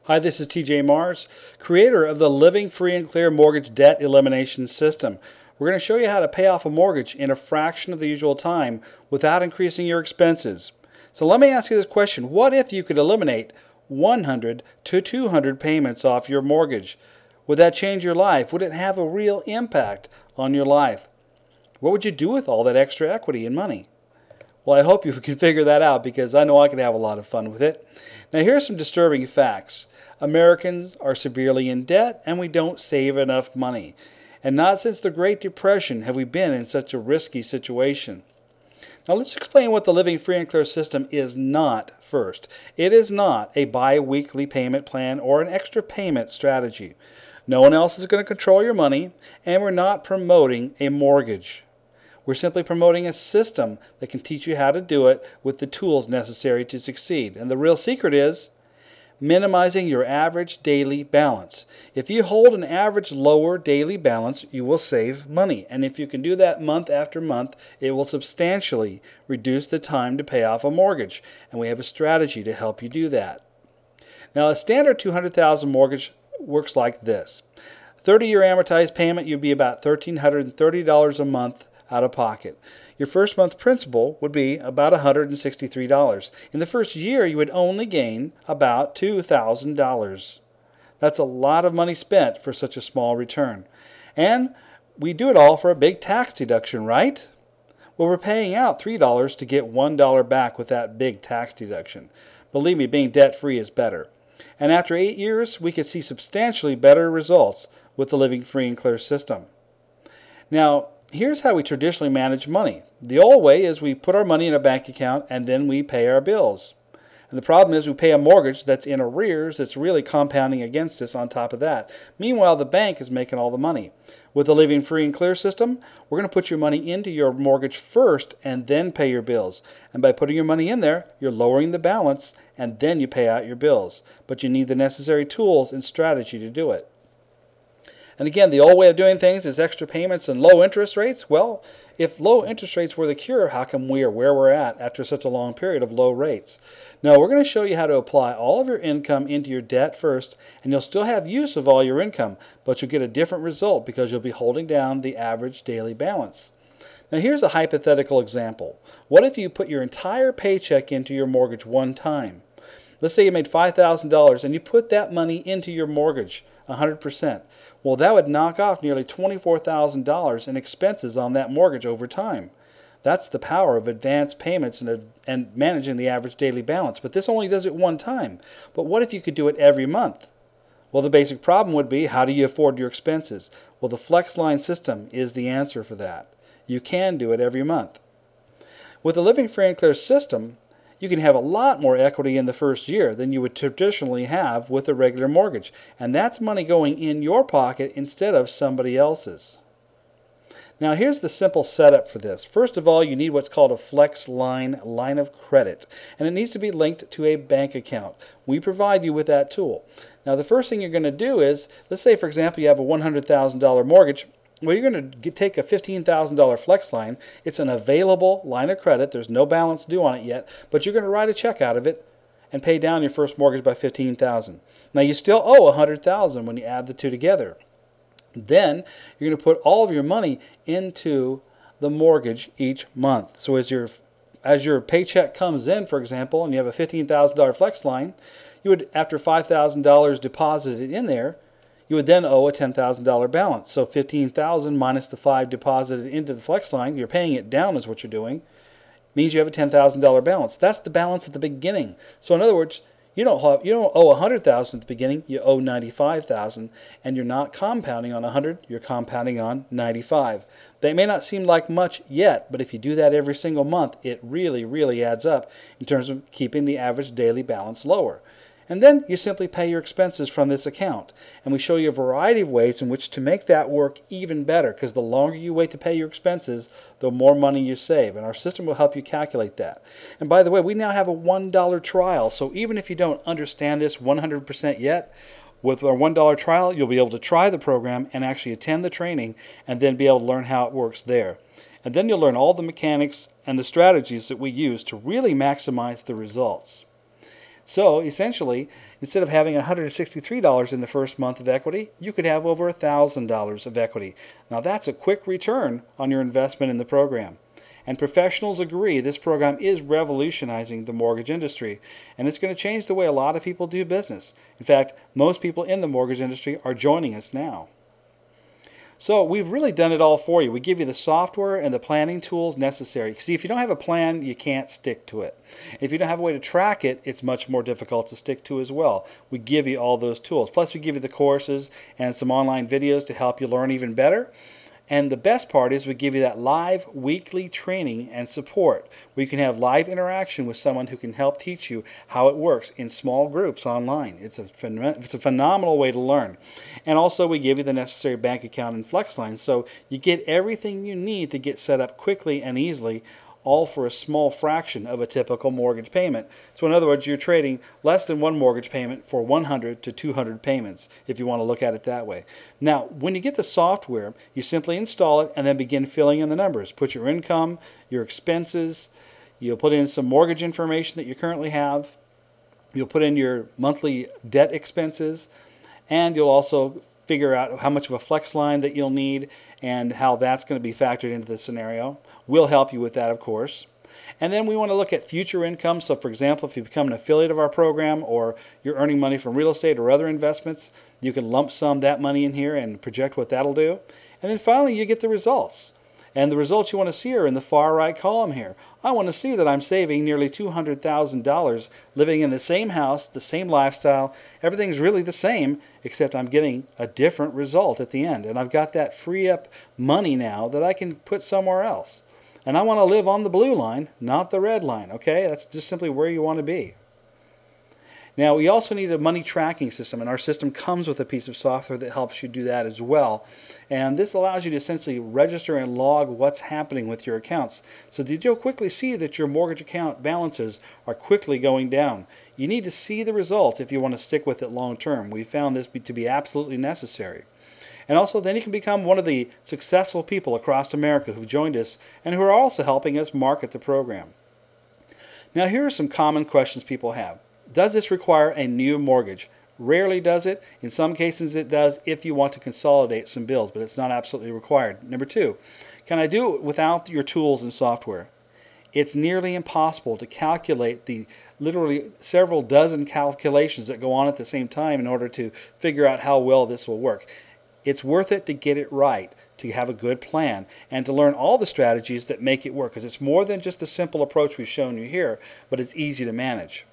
Hi, this is TJ Mars, creator of the Living Free and Clear Mortgage Debt Elimination System. We're going to show you how to pay off a mortgage in a fraction of the usual time without increasing your expenses. So let me ask you this question. What if you could eliminate 100 to 200 payments off your mortgage? Would that change your life? Would it have a real impact on your life? What would you do with all that extra equity and money? Well, I hope you can figure that out because I know I could have a lot of fun with it. Now, here's some disturbing facts. Americans are severely in debt and we don't save enough money. And not since the Great Depression have we been in such a risky situation. Now, let's explain what the Living Free and Clear system is not first. It is not a bi-weekly payment plan or an extra payment strategy. No one else is going to control your money, and we're not promoting a mortgage. We're simply promoting a system that can teach you how to do it with the tools necessary to succeed. And the real secret is minimizing your average daily balance. If you hold an average lower daily balance, you will save money. And if you can do that month after month, it will substantially reduce the time to pay off a mortgage. And we have a strategy to help you do that. Now, a standard $200,000 mortgage works like this. 30-year amortized payment, you'd be about $1,330 a month out of pocket. Your first month principal would be about $163. In the first year, you would only gain about $2,000. That's a lot of money spent for such a small return. And we do it all for a big tax deduction, right? Well, we're paying out $3 to get $1 back with that big tax deduction. Believe me, being debt-free is better. And after 8 years, we could see substantially better results with the Living Free and Clear system. Now, here's how we traditionally manage money. The old way is we put our money in a bank account and then we pay our bills. And the problem is we pay a mortgage that's in arrears that's really compounding against us on top of that. Meanwhile, the bank is making all the money. With the Living Free and Clear system, we're going to put your money into your mortgage first and then pay your bills. And by putting your money in there, you're lowering the balance and then you pay out your bills. But you need the necessary tools and strategy to do it. And again, the old way of doing things is extra payments and low interest rates. Well, if low interest rates were the cure, how come we are where we're at after such a long period of low rates? No, we're going to show you how to apply all of your income into your debt first, and you'll still have use of all your income, but you'll get a different result because you'll be holding down the average daily balance. Now, here's a hypothetical example. What if you put your entire paycheck into your mortgage one time? Let's say you made $5,000 and you put that money into your mortgage 100%. Well, that would knock off nearly $24,000 in expenses on that mortgage over time. That's the power of advanced payments and managing the average daily balance. But this only does it one time. But what if you could do it every month? Well, the basic problem would be, how do you afford your expenses? Well, the FlexLine system is the answer for that. You can do it every month. With the Living Free and Clear system, you can have a lot more equity in the first year than you would traditionally have with a regular mortgage. And that's money going in your pocket instead of somebody else's. Now, here's the simple setup for this. First of all, you need what's called a FlexLine line of credit, and it needs to be linked to a bank account. We provide you with that tool. Now, the first thing you're going to do is, let's say, for example, you have a $100,000 mortgage. Well, you're going to take a $15,000 FlexLine. It's an available line of credit. There's no balance due on it yet, but you're going to write a check out of it and pay down your first mortgage by $15,000. Now, you still owe $100,000 when you add the two together. Then you're going to put all of your money into the mortgage each month. So as your paycheck comes in, for example, and you have a $15,000 FlexLine, you would, after $5,000 deposited in there, you would then owe a $10,000 balance. So $15,000 minus the $5,000 deposited into the FlexLine, you're paying it down is what you're doing, means you have a $10,000 balance. That's the balance at the beginning. So in other words, you don't owe $100,000 at the beginning, you owe $95,000, and you're not compounding on 100, you're compounding on 95. That may not seem like much yet, but if you do that every single month, it really, really adds up in terms of keeping the average daily balance lower. And then you simply pay your expenses from this account. And we show you a variety of ways in which to make that work even better, because the longer you wait to pay your expenses, the more money you save. And our system will help you calculate that. And by the way, we now have a $1 trial. So even if you don't understand this 100% yet, with our $1 trial, you'll be able to try the program and actually attend the training and then be able to learn how it works there. And then you'll learn all the mechanics and the strategies that we use to really maximize the results. So essentially, instead of having $163 in the first month of equity, you could have over $1,000 of equity. Now that's a quick return on your investment in the program. And professionals agree this program is revolutionizing the mortgage industry, and it's going to change the way a lot of people do business. In fact, most people in the mortgage industry are joining us now. So we've really done it all for you. We give you the software and the planning tools necessary. See, if you don't have a plan, you can't stick to it. If you don't have a way to track it, it's much more difficult to stick to as well. We give you all those tools. Plus, we give you the courses and some online videos to help you learn even better. And the best part is we give you that live weekly training and support where you can have live interaction with someone who can help teach you how it works in small groups online. It's a phenomenal way to learn. And also we give you the necessary bank account and flex line, so you get everything you need to get set up quickly and easily, all for a small fraction of a typical mortgage payment. So in other words, you're trading less than one mortgage payment for 100 to 200 payments, if you want to look at it that way. Now, when you get the software, you simply install it and then begin filling in the numbers. Put your income, your expenses, you'll put in some mortgage information that you currently have, you'll put in your monthly debt expenses, and you'll also figure out how much of a flex line that you'll need and how that's going to be factored into the scenario. We'll help you with that, of course. And then we want to look at future income. So for example, if you become an affiliate of our program or you're earning money from real estate or other investments, you can lump sum that money in here and project what that'll do. And then finally, you get the results. And the results you want to see are in the far right column here. I want to see that I'm saving nearly $200,000 living in the same house, the same lifestyle. Everything's really the same, except I'm getting a different result at the end. And I've got that free up money now that I can put somewhere else. And I want to live on the blue line, not the red line, okay? That's just simply where you want to be. Now, we also need a money tracking system, and our system comes with a piece of software that helps you do that as well. And this allows you to essentially register and log what's happening with your accounts so that you'll quickly see that your mortgage account balances are quickly going down. You need to see the results if you want to stick with it long term. We found this to be absolutely necessary. And also then you can become one of the successful people across America who've joined us and who are also helping us market the program. Now, here are some common questions people have. Does this require a new mortgage? Rarely does it. In some cases it does if you want to consolidate some bills, but it's not absolutely required. Number two, can I do it without your tools and software? It's nearly impossible to calculate the literally several dozen calculations that go on at the same time in order to figure out how well this will work. It's worth it to get it right, to have a good plan, and to learn all the strategies that make it work, because it's more than just the simple approach we've shown you here, but it's easy to manage.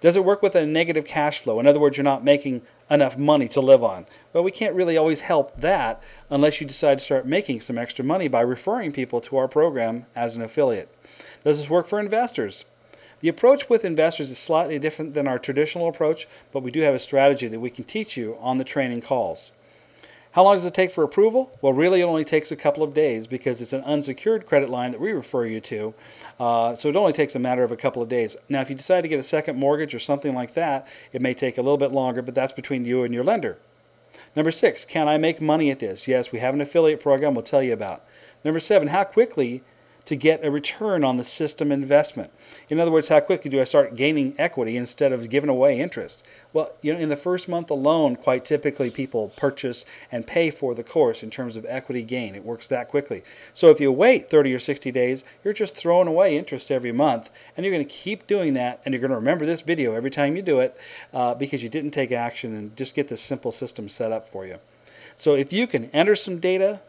Does it work with a negative cash flow? In other words, you're not making enough money to live on. Well, we can't really always help that unless you decide to start making some extra money by referring people to our program as an affiliate. Does this work for investors? The approach with investors is slightly different than our traditional approach, but we do have a strategy that we can teach you on the training calls. How long does it take for approval? Well, really it only takes a couple of days because it's an unsecured credit line that we refer you to. So it only takes a matter of a couple of days. Now, if you decide to get a second mortgage or something like that, it may take a little bit longer, but that's between you and your lender. Number 6, can I make money at this? Yes, we have an affiliate program we'll tell you about. Number 7, how quickly to get a return on the system investment? In other words, how quickly do I start gaining equity instead of giving away interest? Well, in the first month alone, quite typically people purchase and pay for the course in terms of equity gain. It works that quickly. So if you wait 30 or 60 days, you're just throwing away interest every month, and you're going to keep doing that, and you're going to remember this video every time you do it because you didn't take action and just get this simple system set up for you. So if you can enter some data,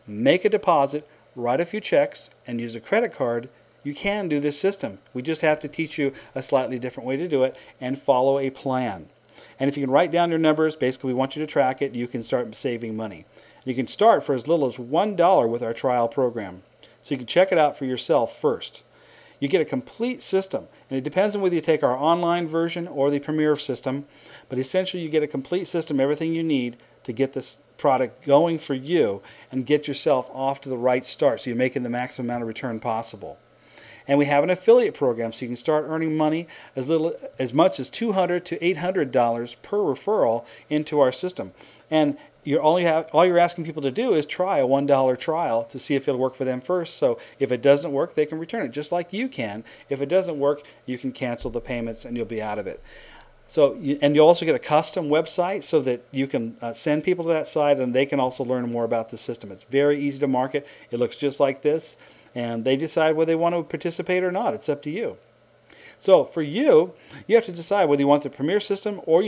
make a deposit, write a few checks, and use a credit card, you can do this system. We just have to teach you a slightly different way to do it and follow a plan. And if you can write down your numbers, basically we want you to track it, you can start saving money. You can start for as little as $1 with our trial program. So you can check it out for yourself first. You get a complete system, and it depends on whether you take our online version or the Premier system, but essentially you get a complete system, everything you need to get this product going for you and get yourself off to the right start so you're making the maximum amount of return possible. And we have an affiliate program so you can start earning money as much as $200 to $800 per referral into our system. And all you're asking people to do is try a $1 trial to see if it'll work for them first. So if it doesn't work, they can return it just like you can. If it doesn't work, you can cancel the payments and you'll be out of it. And you'll also get a custom website so that you can send people to that site and they can also learn more about the system. It's very easy to market. It looks just like this, and they decide whether they want to participate or not. It's up to you. So for you, you have to decide whether you want the Premier system or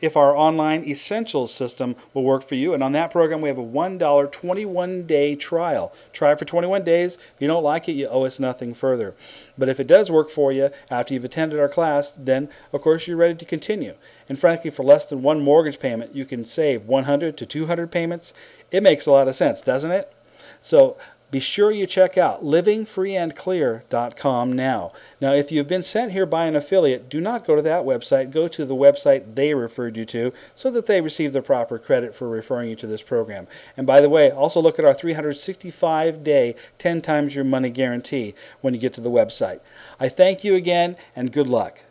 if our online Essentials system will work for you. And on that program, we have a $1 21-day trial. Try it for 21 days. If you don't like it, you owe us nothing further. But if it does work for you after you've attended our class, then of course you're ready to continue. And frankly, for less than one mortgage payment, you can save 100 to 200 payments. It makes a lot of sense, doesn't it? So be sure you check out livingfreeandclear.com now. Now, if you've been sent here by an affiliate, do not go to that website. Go to the website they referred you to so that they receive the proper credit for referring you to this program. And by the way, also look at our 365-day, 10 times your money guarantee when you get to the website. I thank you again, and good luck.